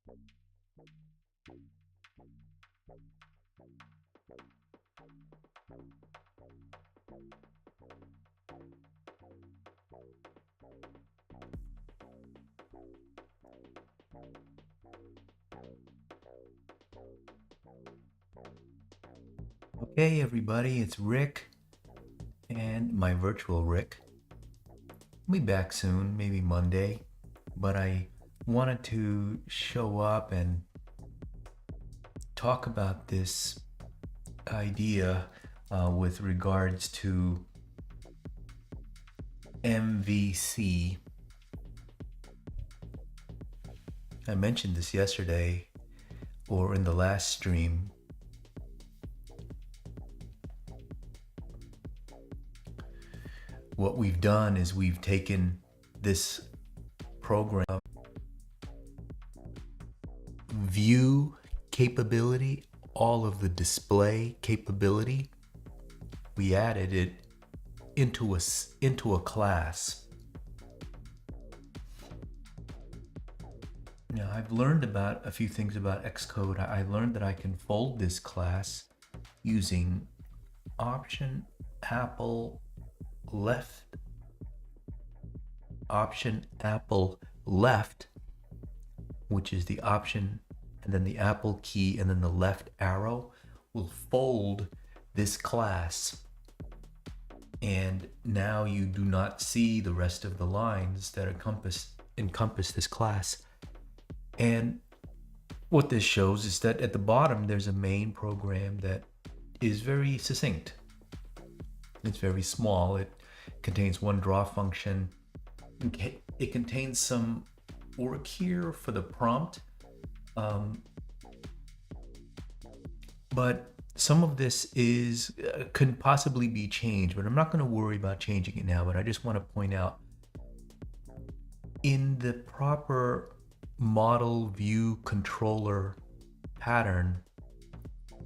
Okay, everybody, it's Rick and my virtual Rick. I'll be back soon, maybe Monday, but I wanted to show up and talk about this idea with regards to MVC. I mentioned this yesterday or in the last stream. What we've done is we've taken this program view capability, all of the display capability, we added it into a class. Now I've learned about a few things about Xcode. I learned that I can fold this class using option apple left, which is the option and then the apple key and then the left arrow will fold this class. And now you do not see the rest of the lines that encompass this class. And what this shows is that at the bottom there's a main program that is very succinct. It's very small. It contains one draw function. It contains some work here for the prompt. But some of this can possibly be changed, but I'm not going to worry about changing it now. But I just want to point out, in the proper model view controller pattern,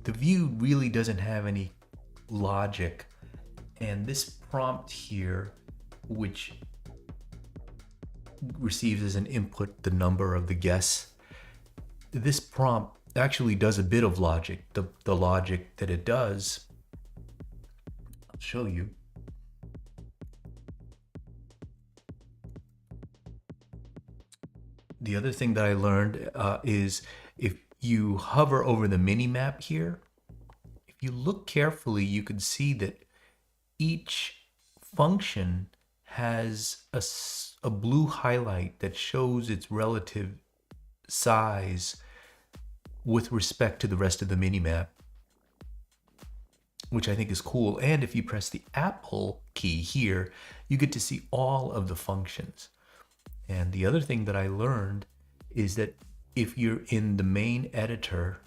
the view really doesn't have any logic. And this prompt here, which receives as an input the number of the guess, this prompt actually does a bit of logic. The logic that it does, I'll show you. The other thing that I learned is if you hover over the mini map here, if you look carefully, you can see that each function has a blue highlight that shows its relative size with respect to the rest of the minimap, which I think is cool. And if you press the Apple key here, you get to see all of the functions. And the other thing that I learned is that if you're in the main editor,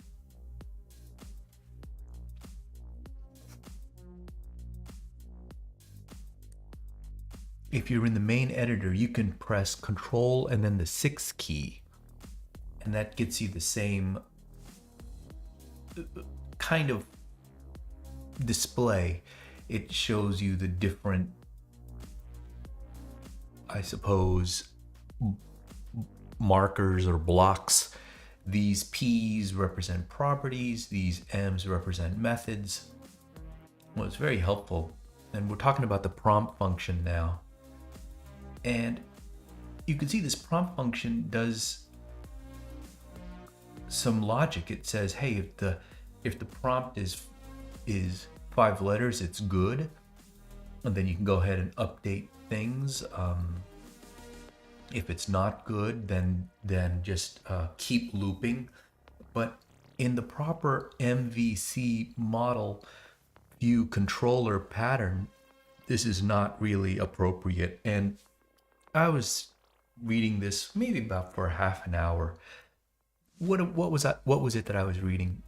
you can press Control and then the 6 key, and that gets you the same kind of display. It shows you the different, I suppose, markers or blocks. These P's represent properties, these M's represent methods. Well, it's very helpful. And we're talking about the prompt function now. And you can see this prompt function does some logic. It says, hey, if the prompt is 5 letters, it's good. And then you can go ahead and update things. If it's not good, then just keep looping. But in the proper MVC model view controller pattern, this is not really appropriate. And I was reading this maybe about for half an hour. What was it that I was reading?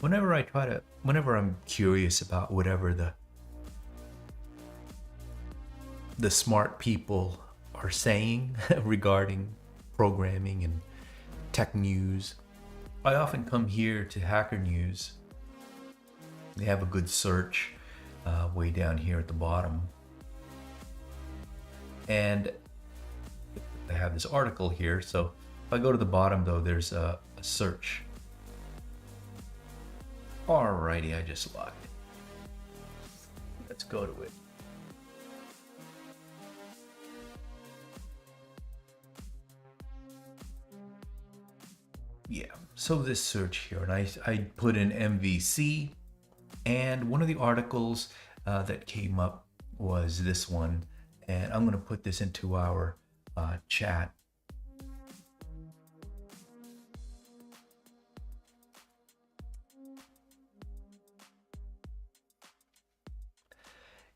Whenever I'm curious about whatever the smart people are saying regarding programming and tech news, I often come here to HackerNews. They have a good search way down here at the bottom. And they have this article here. So if I go to the bottom though, there's a a search. Alrighty, I just logged it. Let's go to it. Yeah, so this search here, and I put in MVC, and one of the articles that came up was this one, and I'm going to put this into our chat.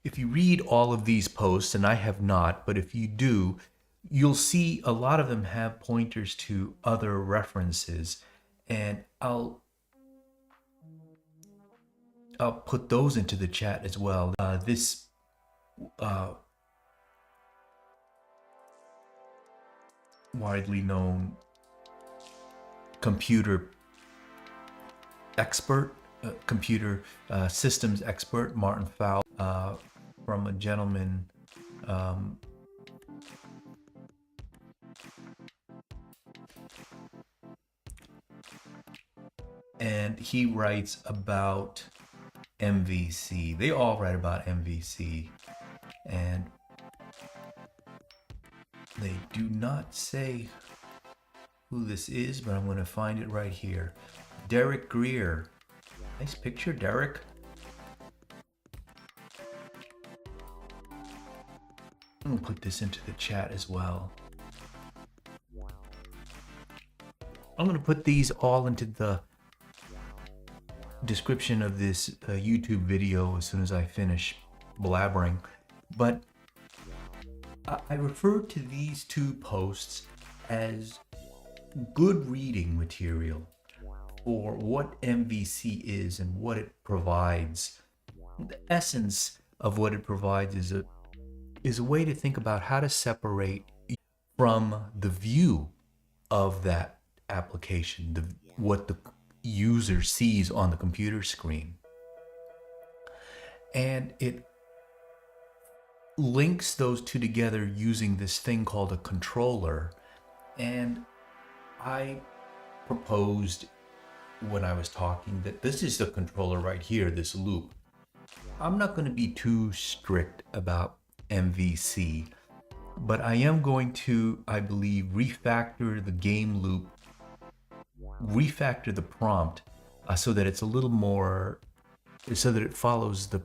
If you read all of these posts, and I have not, but if you do, you'll see a lot of them have pointers to other references, and I'll put those into the chat as well. This widely known computer expert, computer systems expert, Martin Fowler, from a gentleman and he writes about MVC. They all write about MVC, and they do not say who this is, but I'm going to find it right here. Derek Greer. Nice picture, Derek. I'm going to put this into the chat as well. I'm going to put these all into the description of this YouTube video as soon as I finish blabbering. But I refer to these two posts as good reading material for what MVC is and what it provides. The essence of what it provides is a way to think about how to separate from the view of that application, what the user sees on the computer screen. And it links those two together using this thing called a controller. And I proposed when I was talking that this is the controller right here, this loop. I'm not going to be too strict about MVC, but I am going to, I believe, refactor the game loop, refactor the prompt so that it's a little more, so that it follows the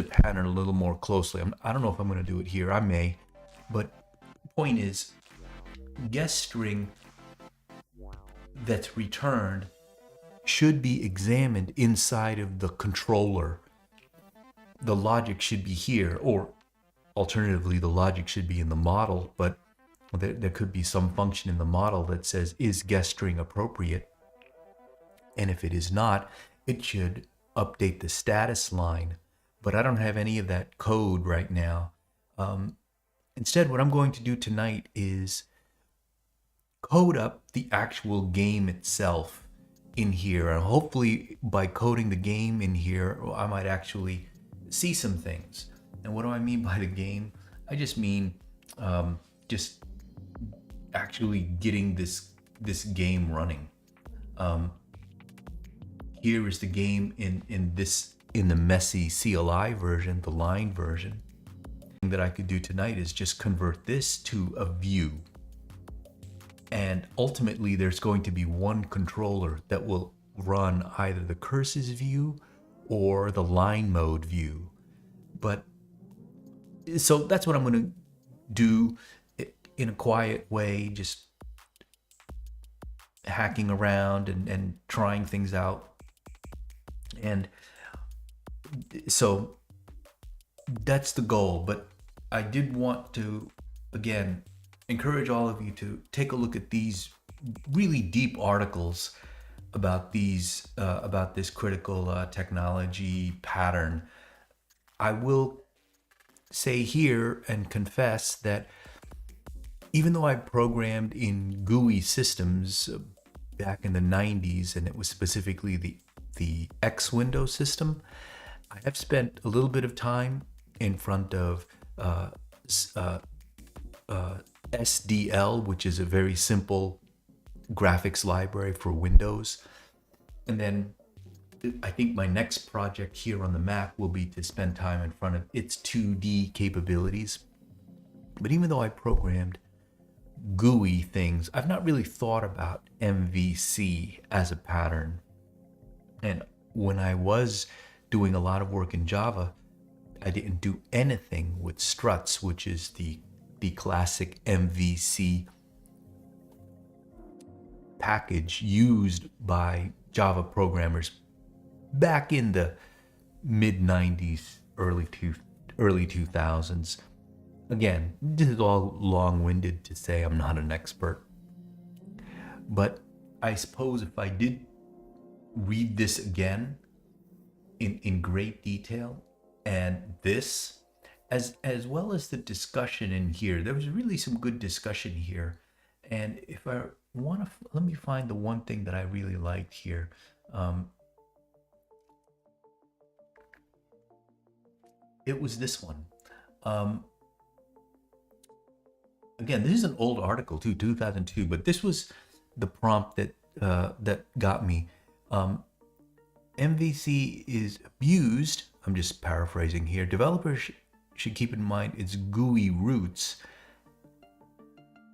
pattern a little more closely. I don't know if I'm going to do it here. I may, but point is, guess string that's returned should be examined inside of the controller. The logic should be here, or alternatively, the logic should be in the model, but there could be some function in the model that says, is guess string appropriate? And if it is not, it should update the status line. But I don't have any of that code right now. Instead, what I'm going to do tonight is code up the actual game itself in here. And hopefully by coding the game in here, I might actually see some things. And what do I mean by the game? I just mean just actually getting this game running. Here is the game in the messy CLI version, the line version. The thing that I could do tonight is just convert this to a view. And ultimately there's going to be one controller that will run either the curses view or the line mode view. But so that's what I'm going to do in a quiet way, just hacking around and trying things out. And so that's the goal. But I did want to, again, encourage all of you to take a look at these really deep articles about these about this critical technology pattern. I will say here and confess that even though I programmed in GUI systems back in the 90s, and it was specifically the X window system, I have spent a little bit of time in front of SDL, which is a very simple graphics library for Windows. And then I think my next project here on the Mac will be to spend time in front of its 2D capabilities. But even though I programmed GUI things, I've not really thought about MVC as a pattern. And when I was doing a lot of work in Java, I didn't do anything with struts, which is the classic MVC package used by Java programmers back in the mid 90s, early 2000s. Again, this is all long-winded to say I'm not an expert. But I suppose if I did read this again in great detail, and this, as well as the discussion in here, there was really some good discussion here. And if I want to, let me find the one thing that I really liked here. It was this one. Again, this is an old article too, 2002, but this was the prompt that that got me. MVC is abused. I'm just paraphrasing here. Developers should keep in mind its GUI roots.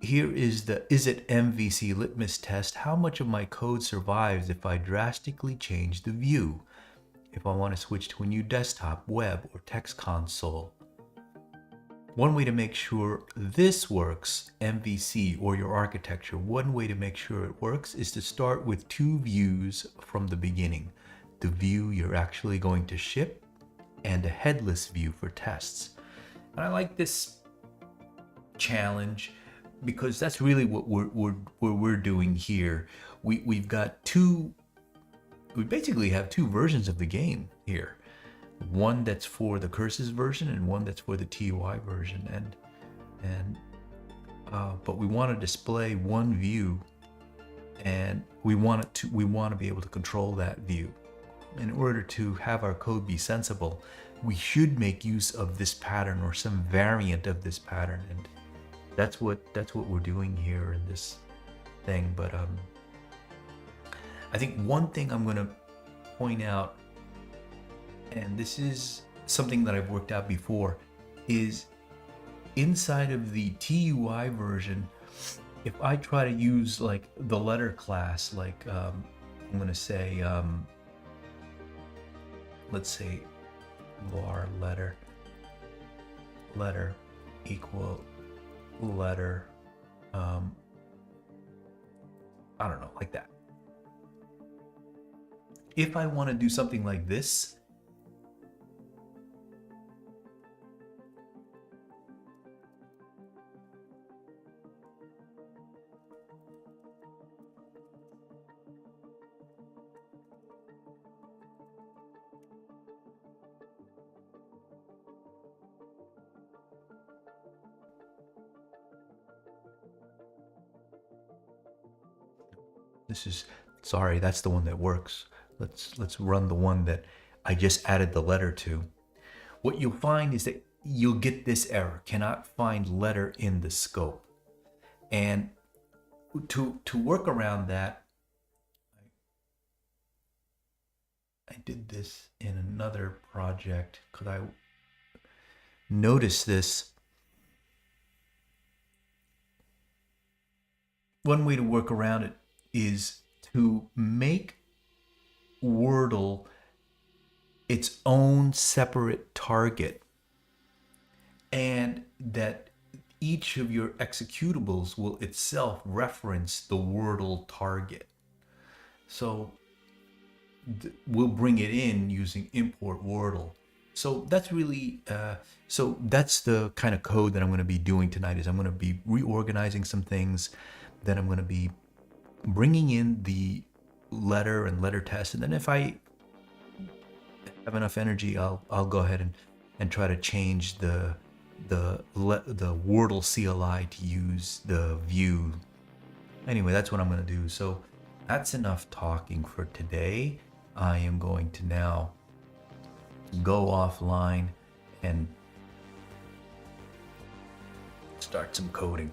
Here is the is it MVC litmus test. How much of my code survives if I drastically change the view? If I want to switch to a new desktop, web, or text console. One way to make sure this works, MVC or your architecture, one way to make sure it works is to start with two views from the beginning. The view you're actually going to ship and a headless view for tests. And I like this challenge because that's really what we're doing here. We basically have two versions of the game here. One that's for the CURSES version and one that's for the TUI version, but we want to display one view, and we want to be able to control that view. In order to have our code be sensible, we should make use of this pattern or some variant of this pattern, and that's what we're doing here in this thing. But I think one thing I'm going to point out, and this is something that I've worked out before, is inside of the TUI version, if I try to use like the letter class, like I'm going to say, let's say var letter equal letter, I don't know, like that. If I want to do something like this, sorry, that's the one that works. Let's run the one that I just added the letter to. What you'll find is that you'll get this error, cannot find letter in the scope. And to work around that, I did this in another project because I noticed this. One way to work around it is to make Wordle its own separate target, and that each of your executables will itself reference the Wordle target. So we'll bring it in using import Wordle. So that's really, so that's the kind of code that I'm going to be doing tonight. Is I'm going to be reorganizing some things. Then I'm going to be bringing in the letter and letter test, and then if I have enough energy, I'll go ahead and try to change the Wordle CLI to use the view. Anyway, that's what I'm going to do. So that's enough talking for today. I am going to now go offline and start some coding.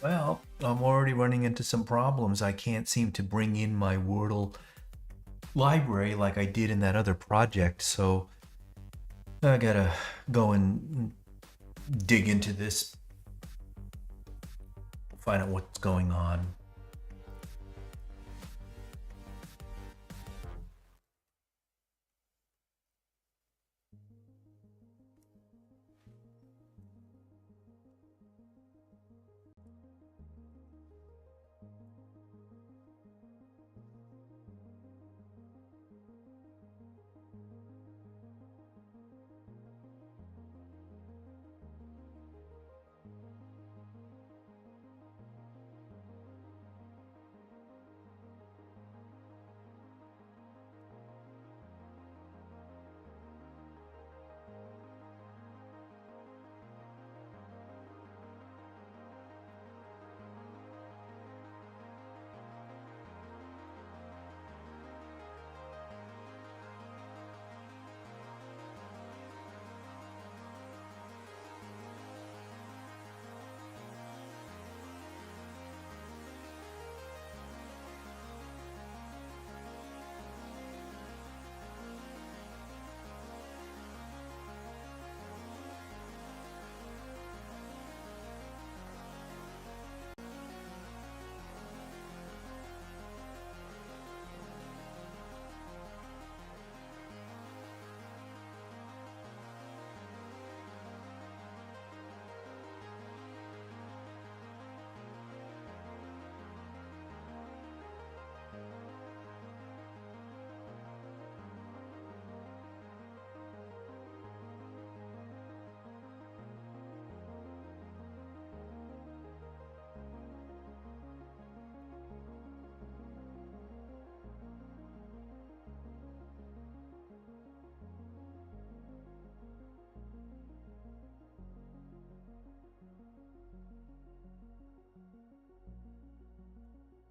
Well, I'm already running into some problems. I can't seem to bring in my Wordle library like I did in that other project, so I gotta go and dig into this, find out what's going on.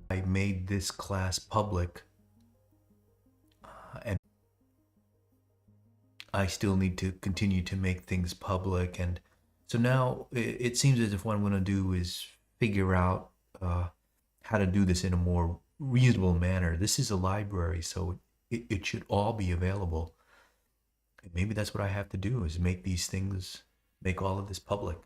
I made this class public, and I still need to continue to make things public. And so now it seems as if what I'm going to do is figure out how to do this in a more reasonable manner. This is a library, so it should all be available. And maybe that's what I have to do, is make these things, make all of this public.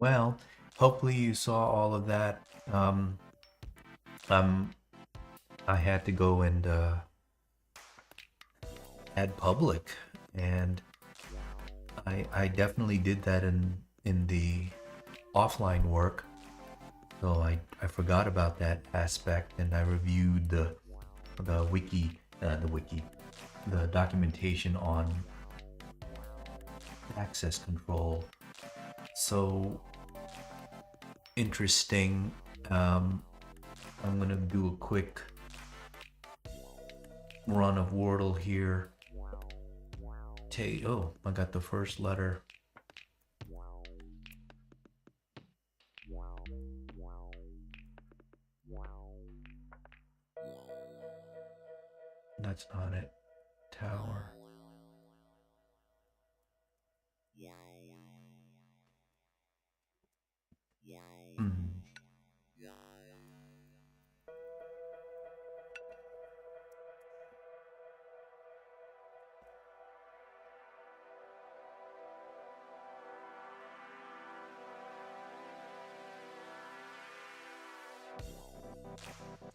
Well, hopefully you saw all of that. Um, I had to go and add public, and I definitely did that in the offline work. So I forgot about that aspect, and I reviewed the the documentation on access control. So interesting. I'm gonna do a quick run of Wordle here. Oh, I got the first letter. That's not it. Tower. Mm.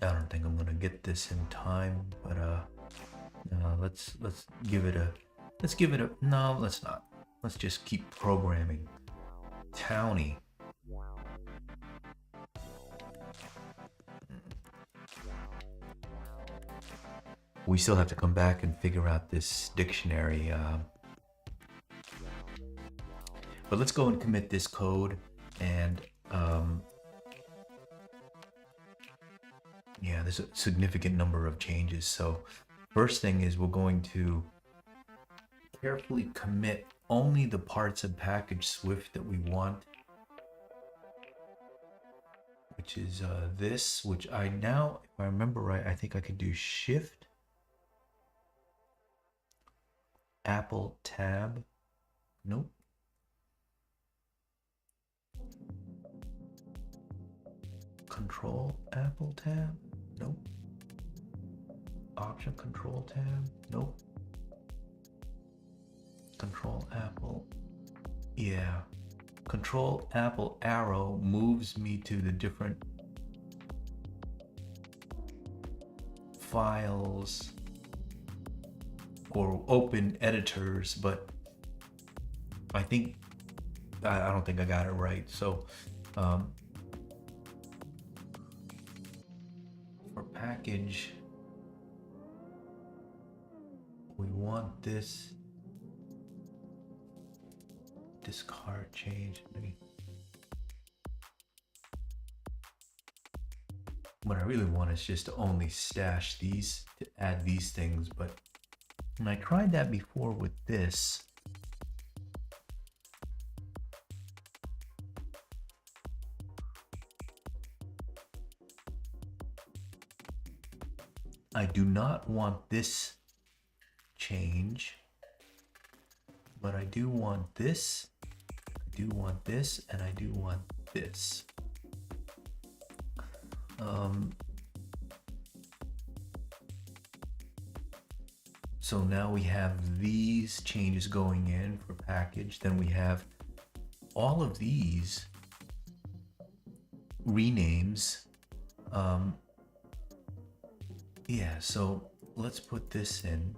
I don't think I'm gonna get this in time, but let's give it a no, let's not. Let's just keep programming. Townie. We still have to come back and figure out this dictionary. But let's go and commit this code, and yeah, there's a significant number of changes. So first thing is we're going to carefully commit only the parts of Package.swift that we want, which is this, which I now, if I remember right, I think I could do Shift, Apple Tab. Nope. Control Apple Tab. Nope. Option Control Tab. Nope. Control Apple. Yeah. Control Apple arrow moves me to the different files or open editors, but I think I don't think I got it right. So for package, we want this discard change. What I really want is just to only stash these, to add these things, but when I tried that before with this, I do not want this change, but I do want this, I do want this, and I do want this. So now we have these changes going in for package. Then we have all of these renames. Yeah, so let's put this in.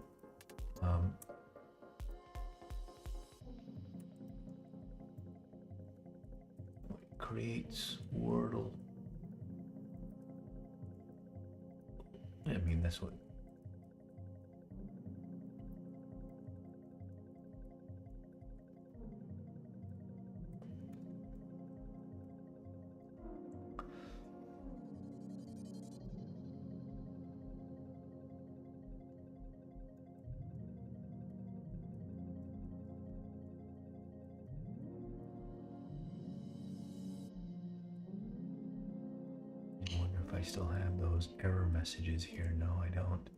Creates Wordle. I mean, that's what. I wonder if I still have those error messages here. No, I don't.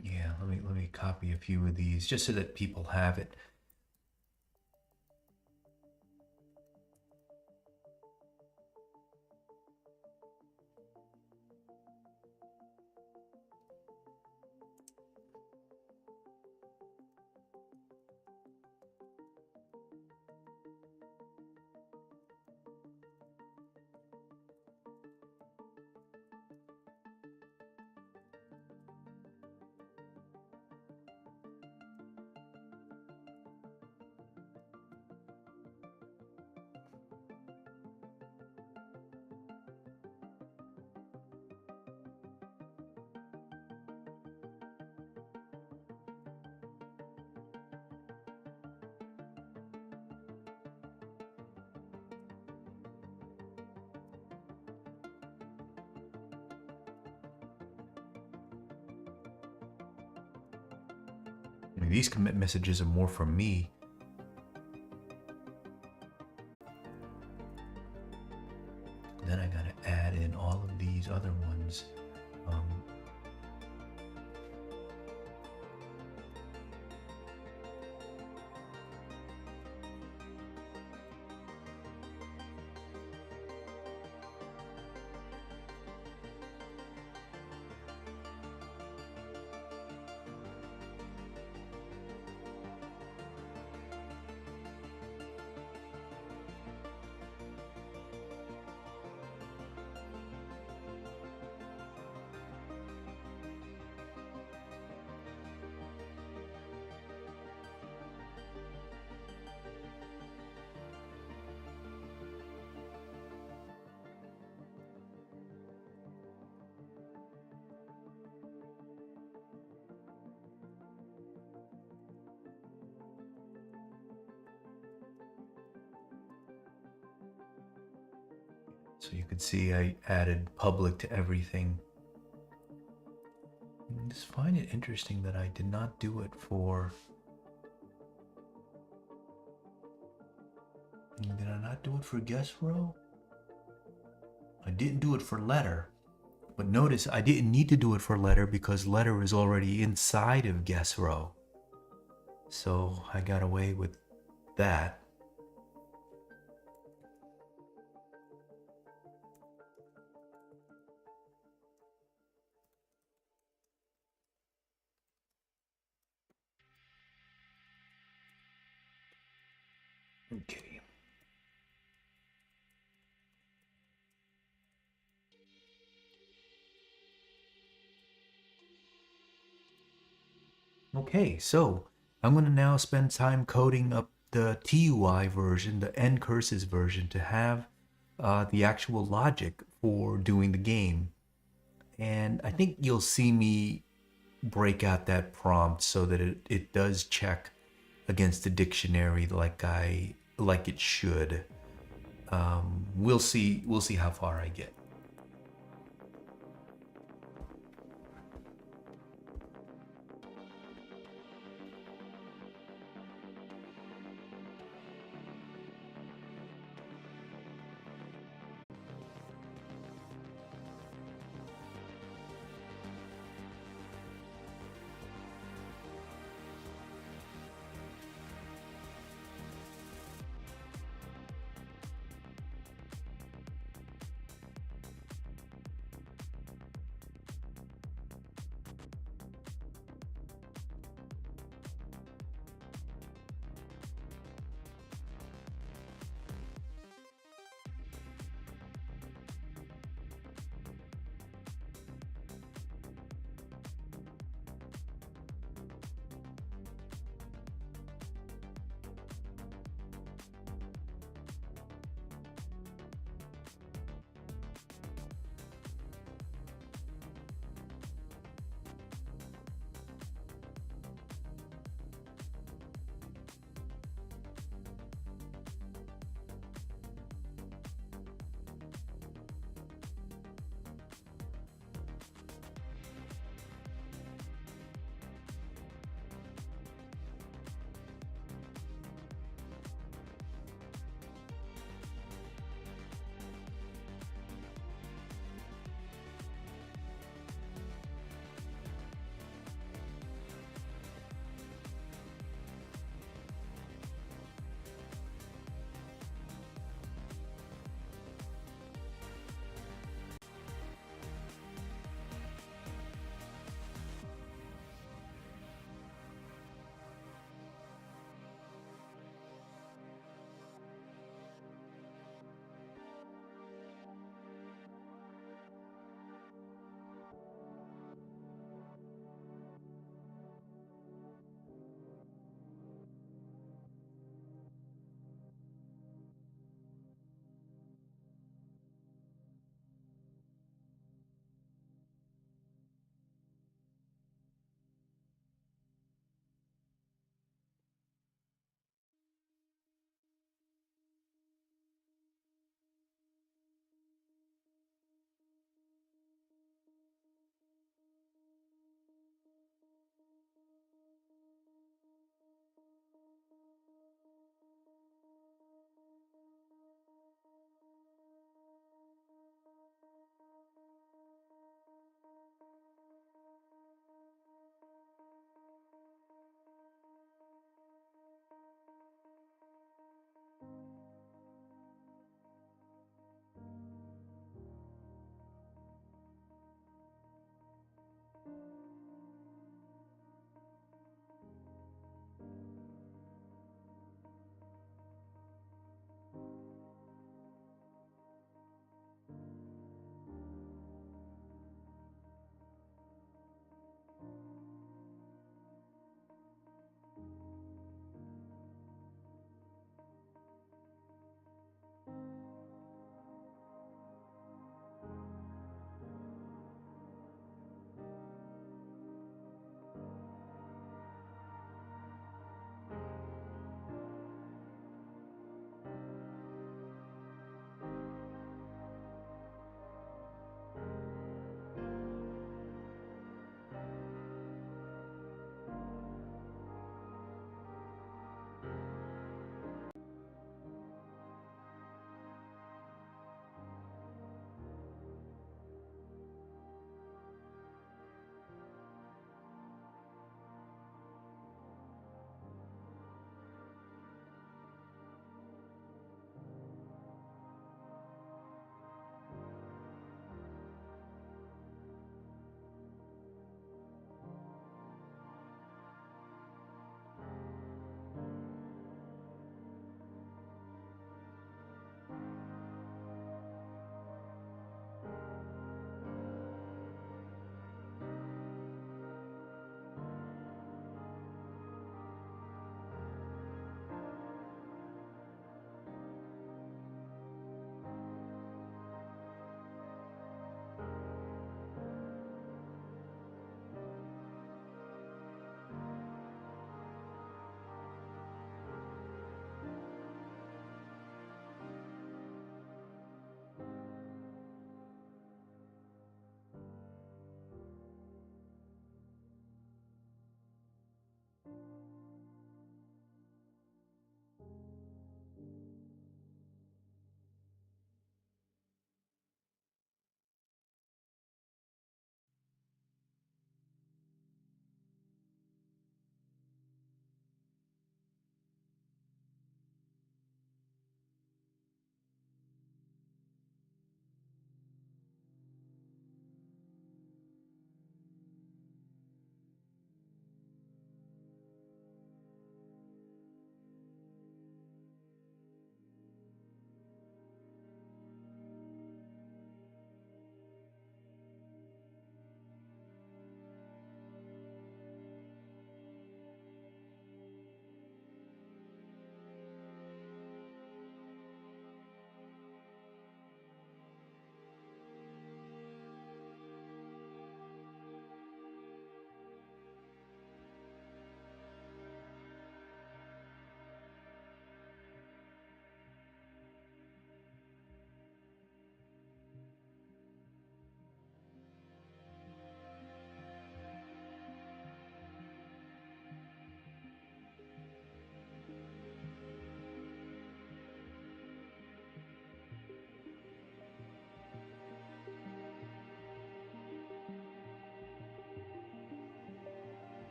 Yeah, let me copy a few of these just so that people have it. mean, these commit messages are more for me. Then I gotta add in all of these other ones. So you can see I added public to everything. I just find it interesting that I did not do it for... Did I not do it for GuessRow? I didn't do it for letter. But notice I didn't need to do it for letter because letter is already inside of GuessRow. So I got away with that. Okay. Okay, so I'm going to now spend time coding up the TUI version, the NCURSES version, to have the actual logic for doing the game. And I think you'll see me break out that prompt so that it does check against the dictionary like it should. We'll see how far I get.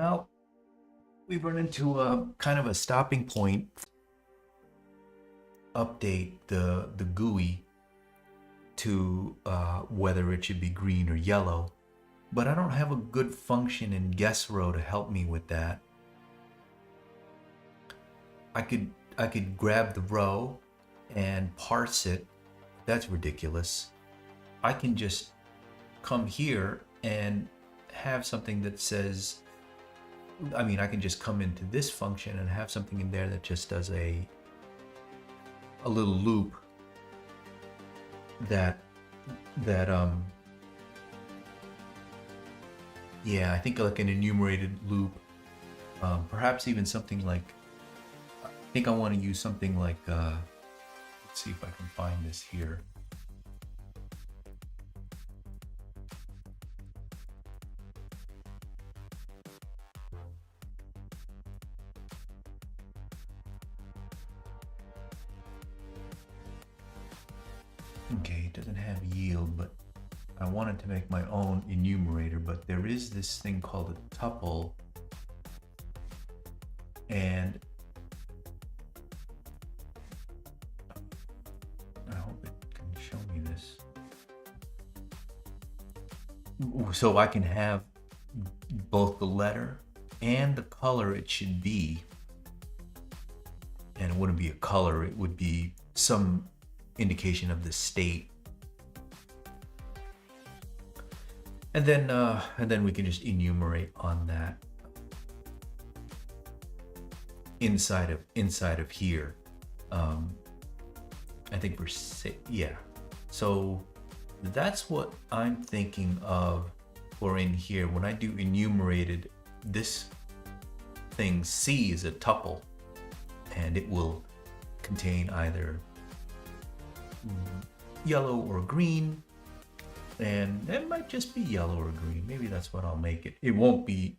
Well, we've run into a kind of a stopping point. Update the GUI to whether it should be green or yellow, but I don't have a good function in GuessRow to help me with that. I could grab the row and parse it. That's ridiculous. I can just come here and have something that says, I mean, I can just come into this function and have something in there that just does a little loop that yeah, I think like an enumerated loop, perhaps even something like, I think I want to use something like let's see if I can find this here. Okay, it doesn't have yield, but I wanted to make my own enumerator, but there is this thing called a tuple, and I hope it can show me this. So I can have both the letter and the color it should be, and it wouldn't be a color, it would be some indication of the state. And then we can just enumerate on that inside of here. I think we're yeah. So that's what I'm thinking of for in here. When I do enumerated, this thing C is a tuple, and it will contain either yellow or green, and it might just be yellow or green. Maybe that's what I'll make it. It won't be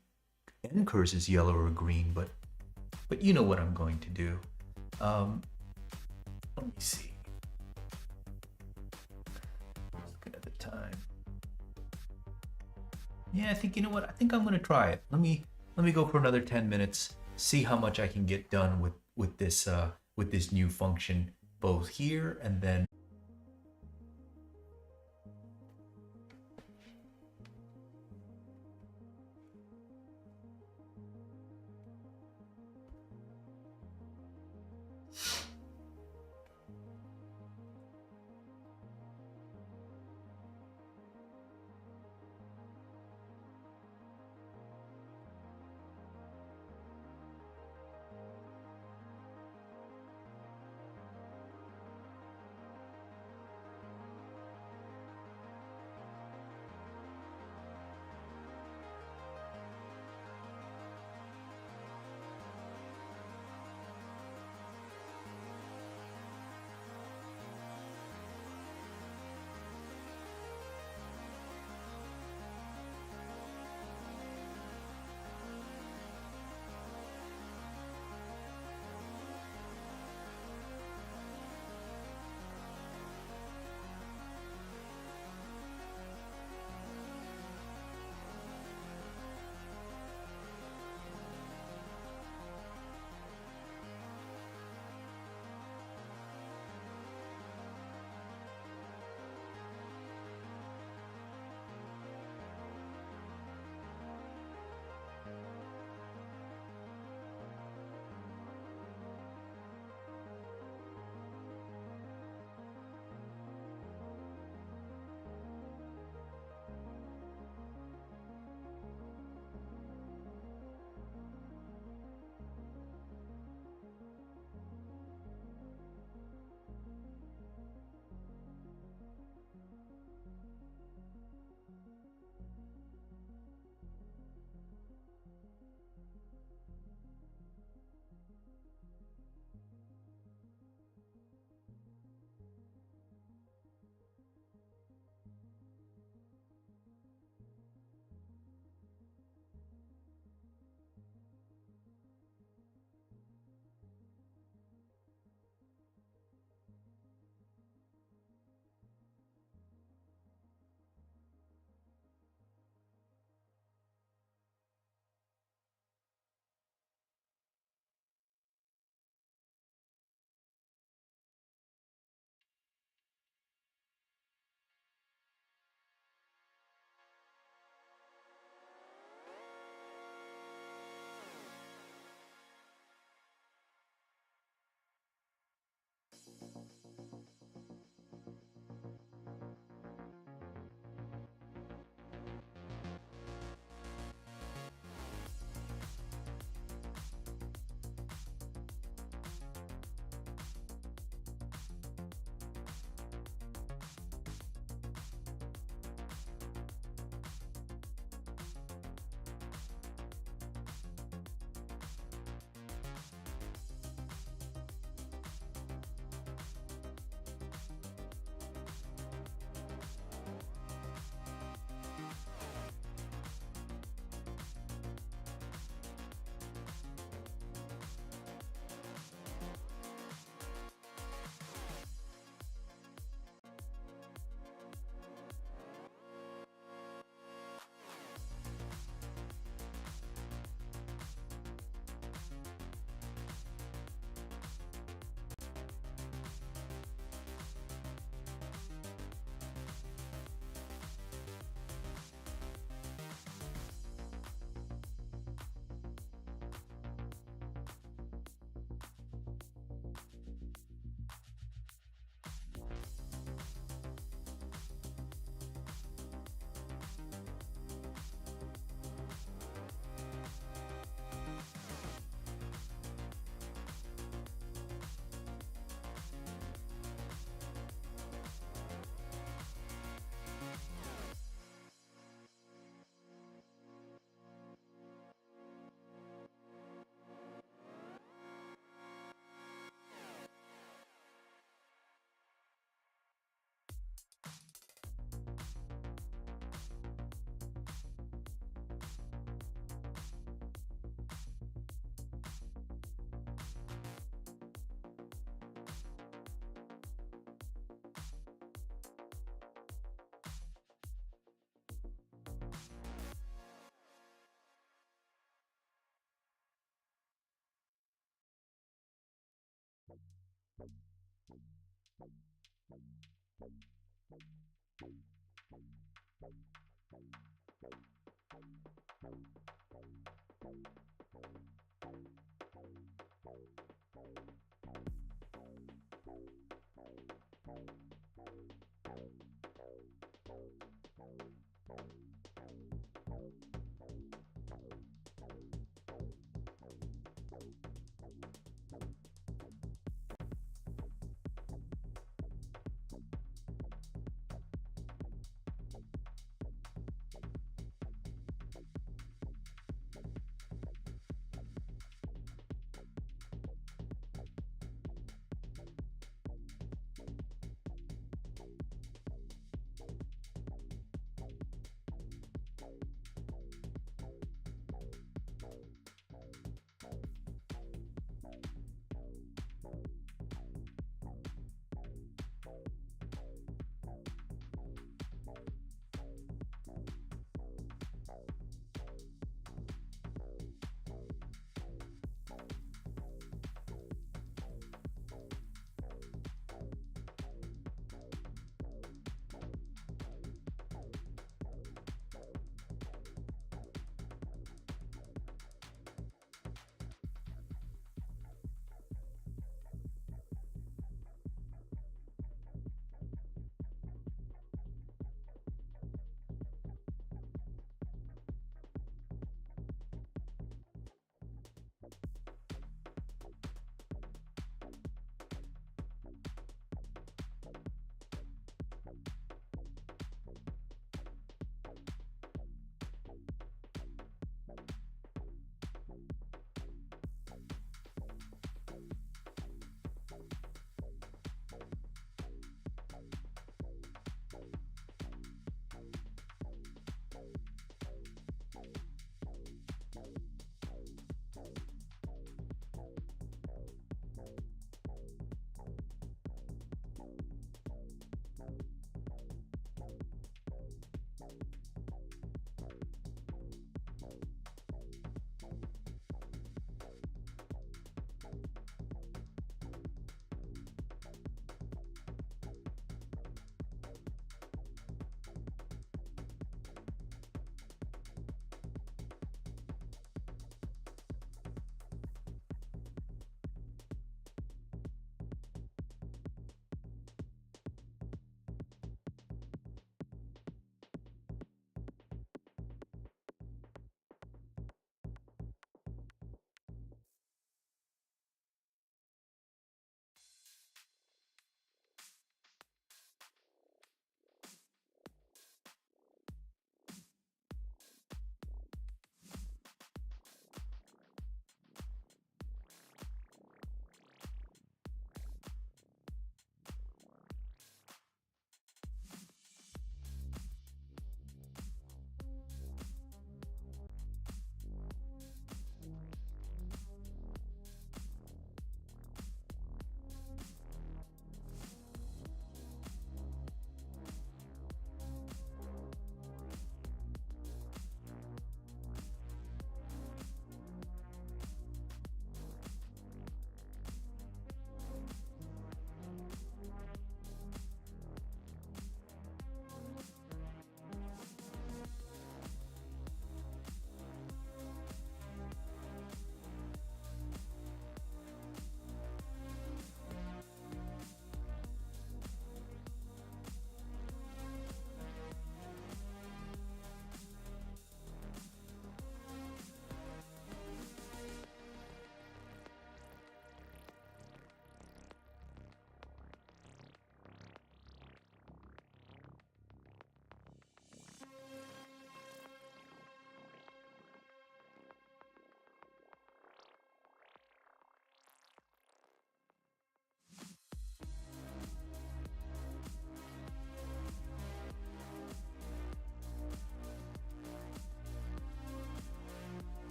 NCURSES yellow or green, but you know what I'm going to do. Let me see. Looking at the time. Yeah, I think, you know what? I think I'm going to try it. Let me go for another 10 minutes. See how much I can get done with this new function, both here and then.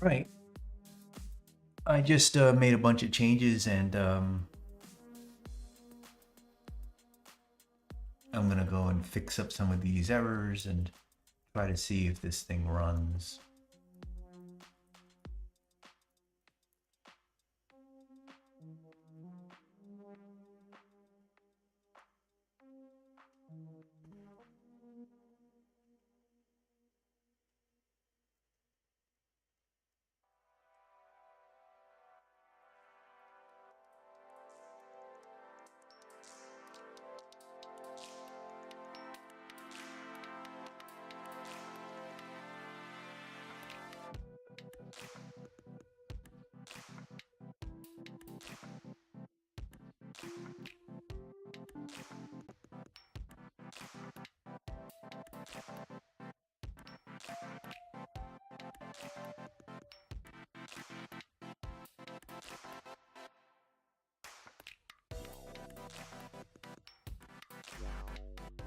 Right. I just made a bunch of changes, and I'm gonna go and fix up some of these errors and try to see if this thing runs.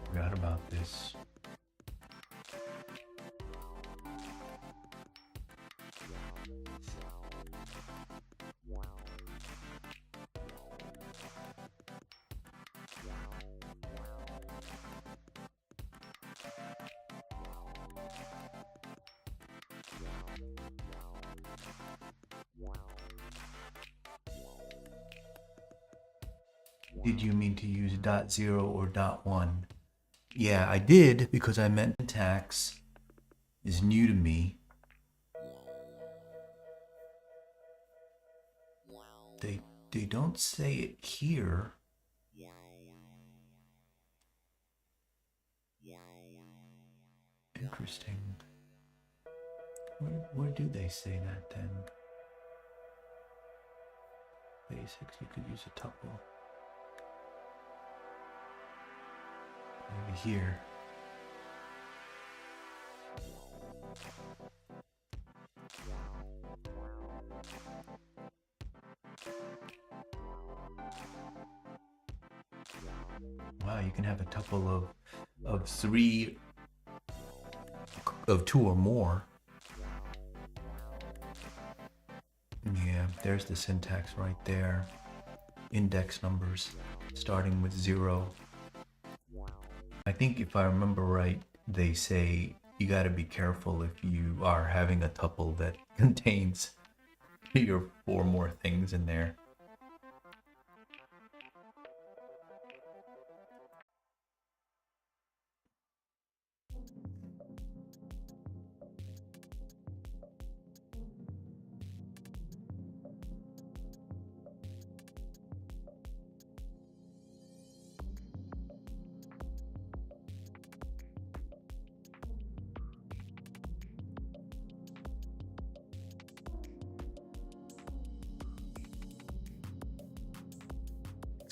Forgot about this. Did you mean to use .0 or .1? Yeah, I did, because I meant syntax is new to me. They don't say it here. Interesting. Where do they say that then? Basics, you could use a tuple. Maybe here. Wow, you can have a tuple of three, of two or more. Yeah, there's the syntax right there. Index numbers starting with 0. I think if I remember right, they say you got to be careful if you are having a tuple that contains 3 or 4 more things in there.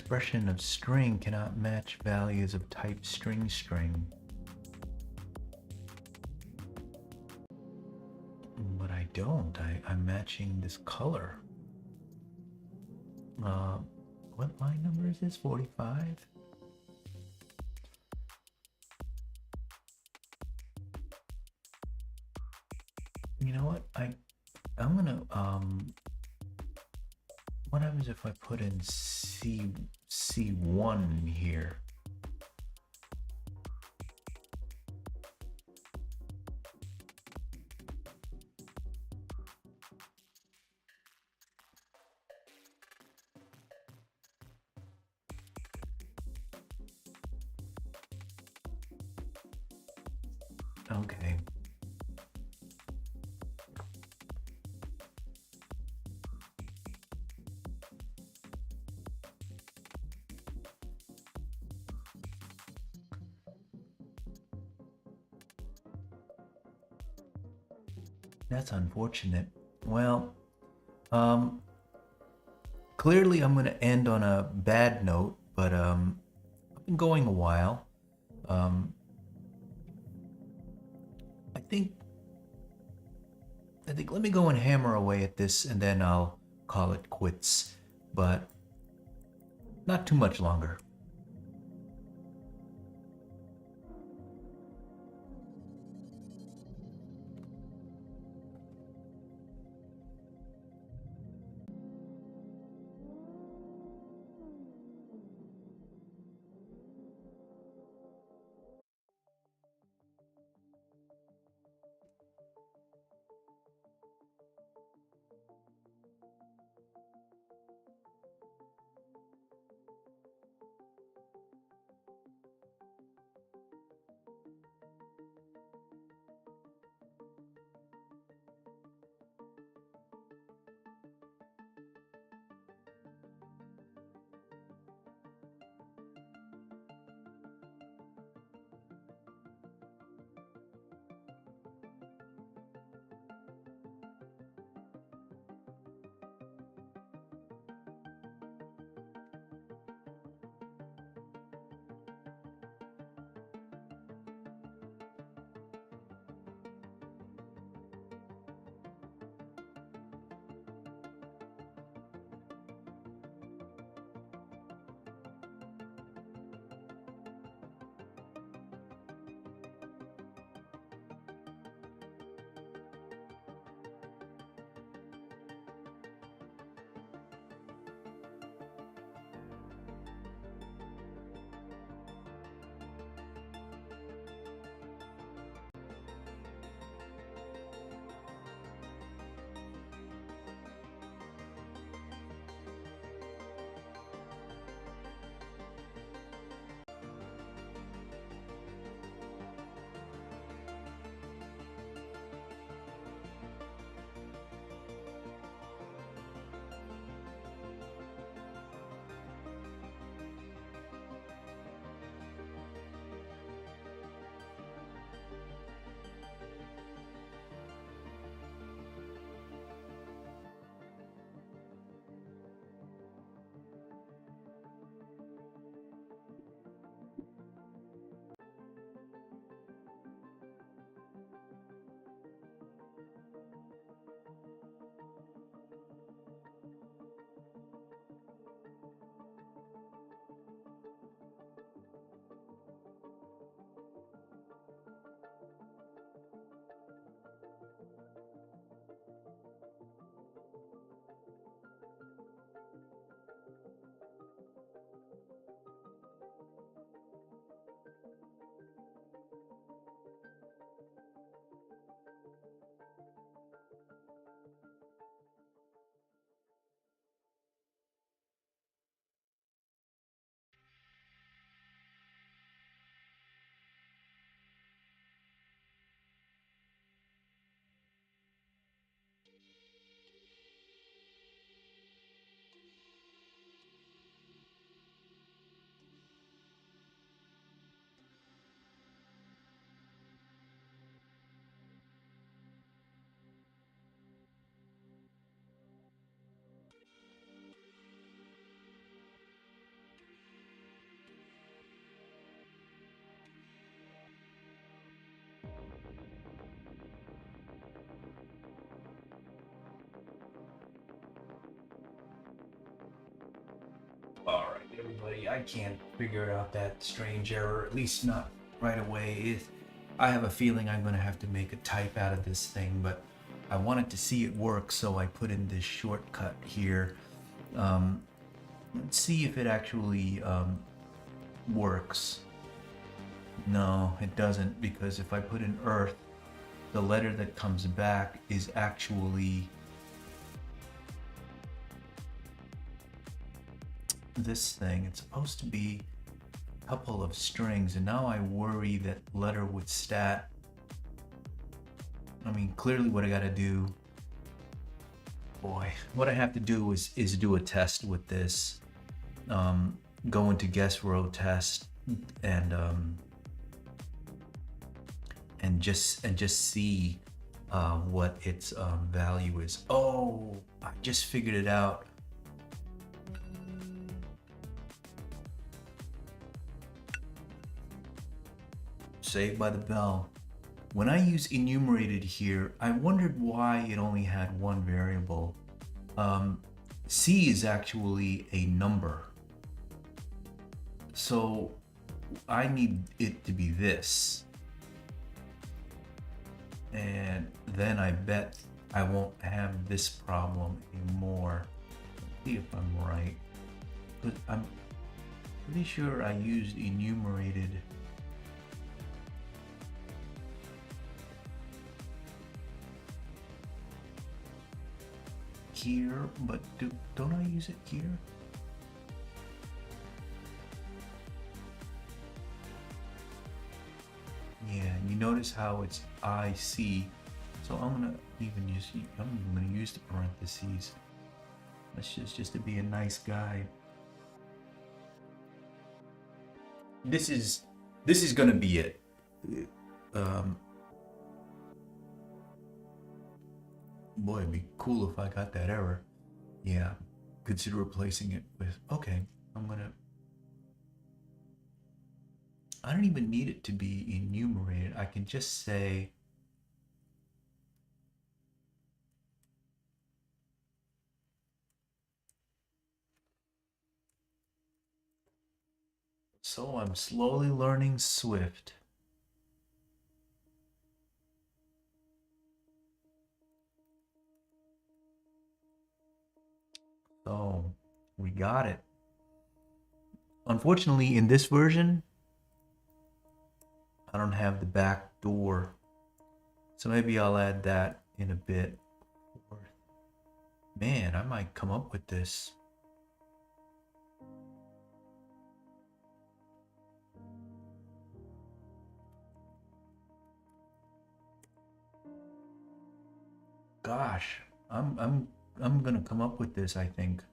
Expression of string cannot match values of type string. But I don't. I'm matching this color. What line number is this? 45? You know what? I'm gonna what happens if I put in C1 here? Okay. That's unfortunate. Well, clearly I'm going to end on a bad note, but I've been going a while. I think let me go and hammer away at this, and then I'll call it quits, but not too much longer. sorry, I can't figure out that strange error, at least not right away. I have a feeling I'm going to have to make a type out of this thing, but I wanted to see it work, so I put in this shortcut here. Let's see if it actually works. No, it doesn't, because if I put in earth, the letter that comes back is actually this thing. It's supposed to be a couple of strings, and now I worry that letterWithStat, I mean, clearly what I gotta do, boy, what I have to do is do a test with this. Go into GuessRow test and just see what its value is. Oh, I just figured it out. Saved by the bell. When I use enumerated here, I wondered why it only had one variable. C is actually a number. So I need it to be this. And then I bet I won't have this problem anymore. Let's see if I'm right. But I'm pretty sure I used enumerated. Here, but don't I use it here? Yeah, you notice how it's IC. So I'm gonna use the parentheses. That's just to be a nice guy. This is gonna be it. Boy, it'd be cool if I got that error. Yeah, consider replacing it with, okay, I don't even need it to be enumerated. I can just say, so I'm slowly learning Swift. So we got it. Unfortunately, in this version, I don't have the back door. So maybe I'll add that in a bit. Man, I might come up with this. Gosh, I'm gonna come up with this, I think.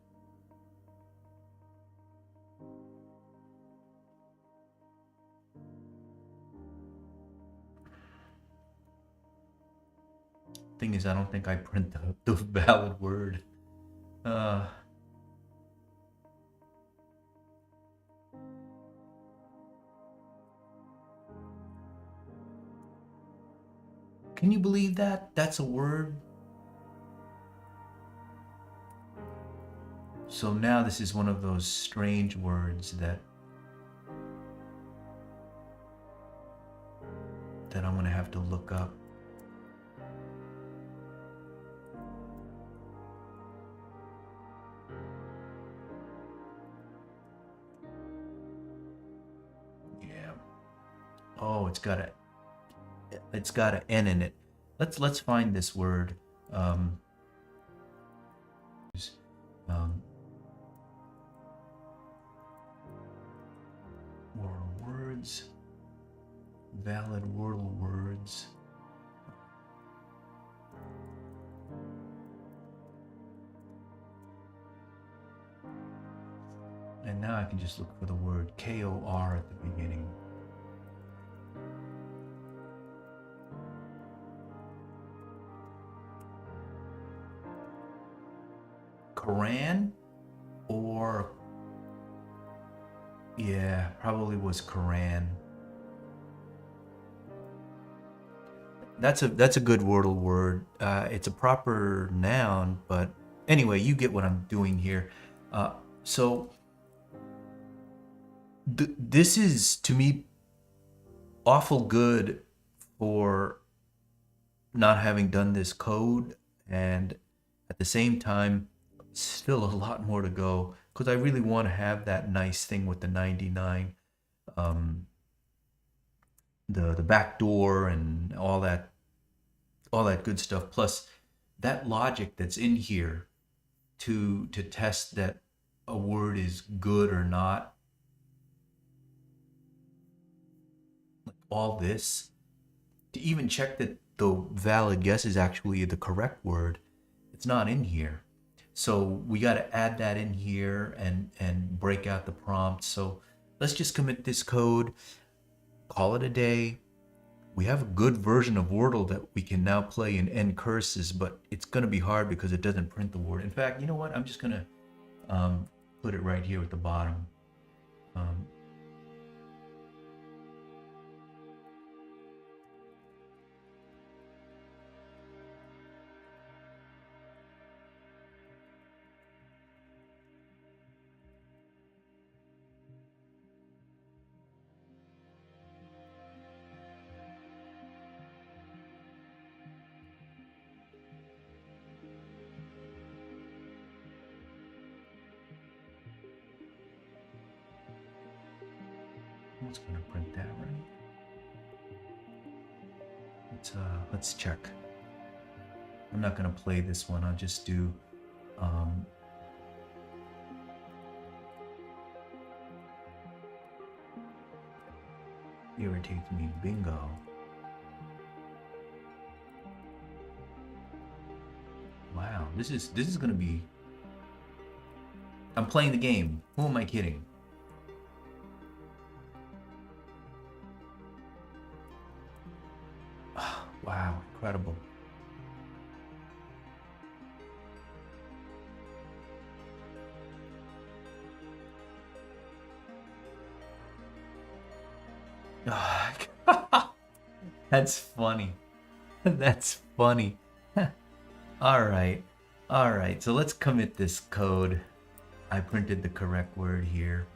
Thing is, I don't think I print the valid word. Can you believe that? That's a word. So now this is one of those strange words that I'm gonna have to look up. Yeah. Oh, it's got an N in it. Let's find this word. WordleWords, valid-wordle-words. And now I can just look for the word KOR at the beginning. Quran, or yeah, probably was Quran. That's a good Wordle word. It's a proper noun, but anyway, you get what I'm doing here. So This is, to me, awful good for not having done this code, and at the same time, still a lot more to go because I really want to have that nice thing with the 99, um, the back door and all that good stuff. Plus, that logic that's in here to test that a word is good or not. Like all this to even check that the valid guess is actually the correct word. It's not in here. So we got to add that in here and break out the prompt. So let's just commit this code, call it a day. We have a good version of Wordle that we can now play in NCURSES, but it's going to be hard because it doesn't print the word. In fact, you know what? I'm just going to put it right here at the bottom. Um, What's going to print that, right? Let's check. I'm not going to play this one. I'll just do irritates me, bingo. Wow, this is going to be. I'm playing the game. Who am I kidding? Wow, incredible. That's funny. That's funny. All right. All right. So let's commit this code. I printed the correct word here.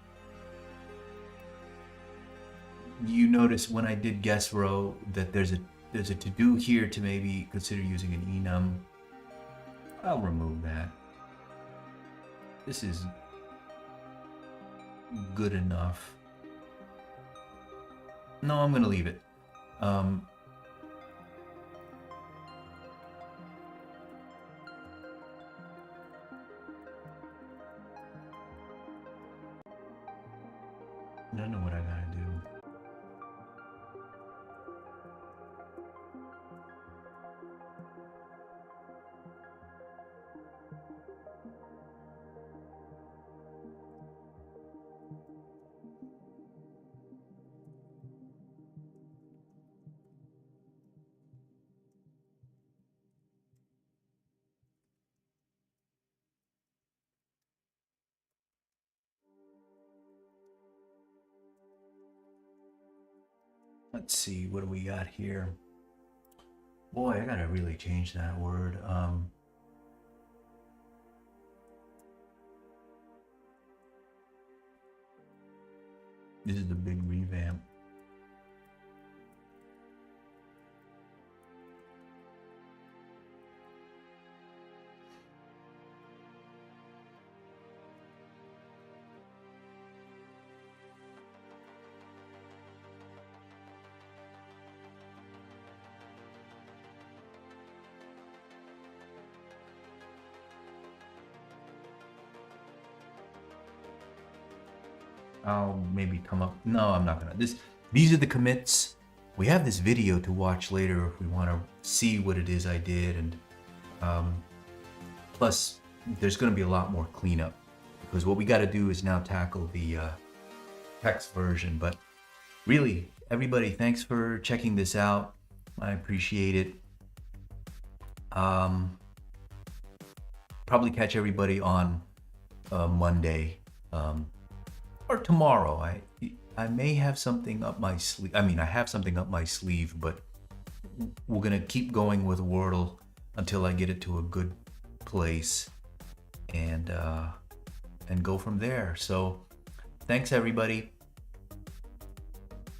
You notice when I did GuessRow that there's a to-do here to maybe consider using an enum. I'll remove that. This is good enough. No, I'm gonna leave it. I don't know what I gotta do. Let's see, what do we got here? Boy, I gotta really change that word. This is the big revamp. I'll maybe come up. No, I'm not gonna. These are the commits. We have this video to watch later if we want to see what it is I did, and plus there's going to be a lot more cleanup because what we got to do is now tackle the text version. But really, everybody, thanks for checking this out. I appreciate it. Probably catch everybody on Monday. Or tomorrow. I may have something up my sleeve. I mean, I have something up my sleeve, but we're gonna keep going with Wordle until I get it to a good place, and go from there. So, thanks everybody.